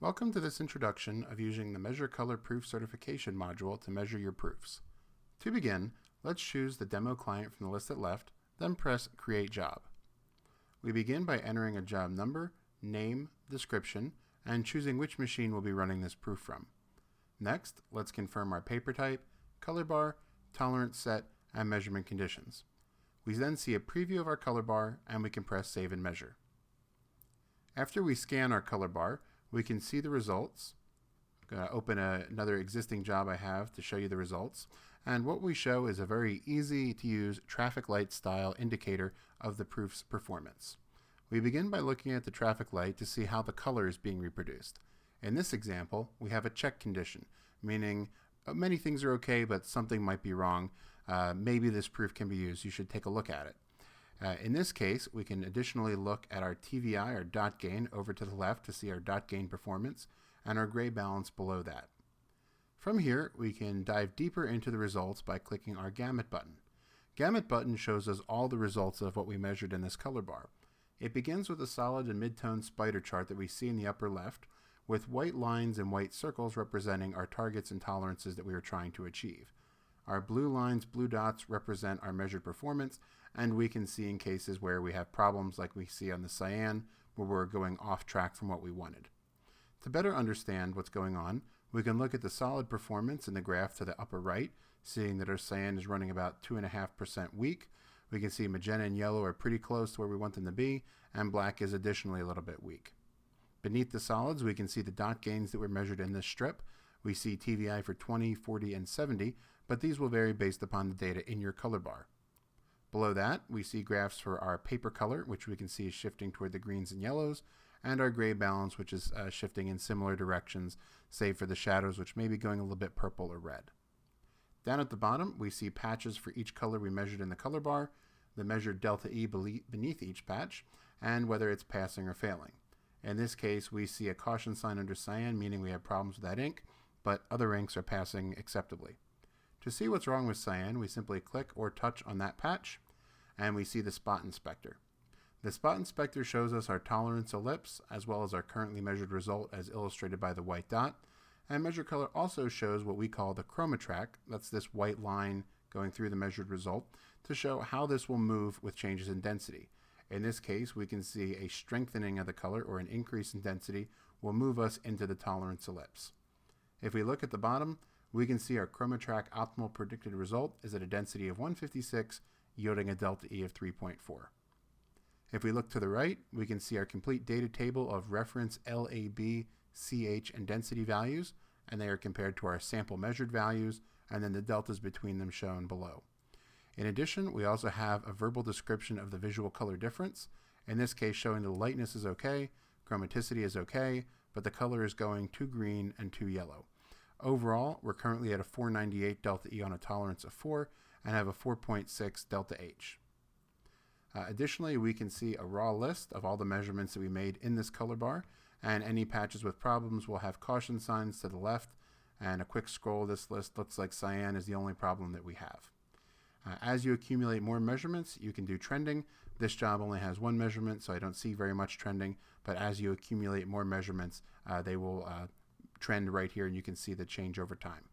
Welcome to this introduction of using the MeasureColor Proof Certification module to measure your proofs. To begin, let's choose the demo client from the list at left, then press Create Job. We begin by entering a job number, name, description, and choosing which machine we'll be running this proof from. Next, let's confirm our paper type, color bar, tolerance set, and measurement conditions. We then see a preview of our color bar, and we can press Save and Measure. After we scan our color bar, we can see the results. I'm going to open another existing job I have to show you the results. And what we show is a very easy to use traffic light style indicator of the proof's performance. We begin by looking at the traffic light to see how the color is being reproduced. In this example, we have a check condition, meaning many things are okay, but something might be wrong. Maybe this proof can be used. You should take a look at it. In this case, we can additionally look at our TVI, or dot gain, over to the left to see our dot gain performance, and our gray balance below that. From here, we can dive deeper into the results by clicking our Gamut button. Gamut button shows us all the results of what we measured in this color bar. It begins with a solid and mid-tone spider chart that we see in the upper left, with white lines and white circles representing our targets and tolerances that we are trying to achieve. Our blue lines, blue dots represent our measured performance, and we can see in cases where we have problems like we see on the cyan, where we're going off track from what we wanted. To better understand what's going on, we can look at the solid performance in the graph to the upper right, seeing that our cyan is running about 2.5% weak. We can see magenta and yellow are pretty close to where we want them to be, and black is additionally a little bit weak. Beneath the solids, we can see the dot gains that were measured in this strip. We see TVI for 20, 40, and 70, but these will vary based upon the data in your color bar. Below that, we see graphs for our paper color, which we can see is shifting toward the greens and yellows, and our gray balance, which is shifting in similar directions, save for the shadows, which may be going a little bit purple or red. Down at the bottom, we see patches for each color we measured in the color bar, the measured delta E beneath each patch, and whether it's passing or failing. In this case, we see a caution sign under cyan, meaning we have problems with that ink, but other inks are passing acceptably. To see what's wrong with cyan, we simply click or touch on that patch, and we see the spot inspector. The spot inspector shows us our tolerance ellipse, as well as our currently measured result as illustrated by the white dot. And MeasureColor also shows what we call the Chromatrak, that's this white line going through the measured result, to show how this will move with changes in density. In this case, we can see a strengthening of the color, or an increase in density, will move us into the tolerance ellipse. If we look at the bottom, we can see our Chromatrak optimal predicted result is at a density of 156, yielding a delta E of 3.4. If we look to the right, we can see our complete data table of reference LAB, CH, and density values, and they are compared to our sample measured values, and then the deltas between them shown below. In addition, we also have a verbal description of the visual color difference, in this case showing the lightness is okay, chromaticity is okay, but the color is going too green and too yellow. Overall, we're currently at a 498 delta E on a tolerance of 4 and have a 4.6 delta H. Additionally, we can see a raw list of all the measurements that we made in this color bar, and any patches with problems will have caution signs to the left, and a quick scroll of this list looks like cyan is the only problem that we have. As you accumulate more measurements, you can do trending. This job only has one measurement, so I don't see very much trending, but as you accumulate more measurements, they will trend right here, and you can see the change over time.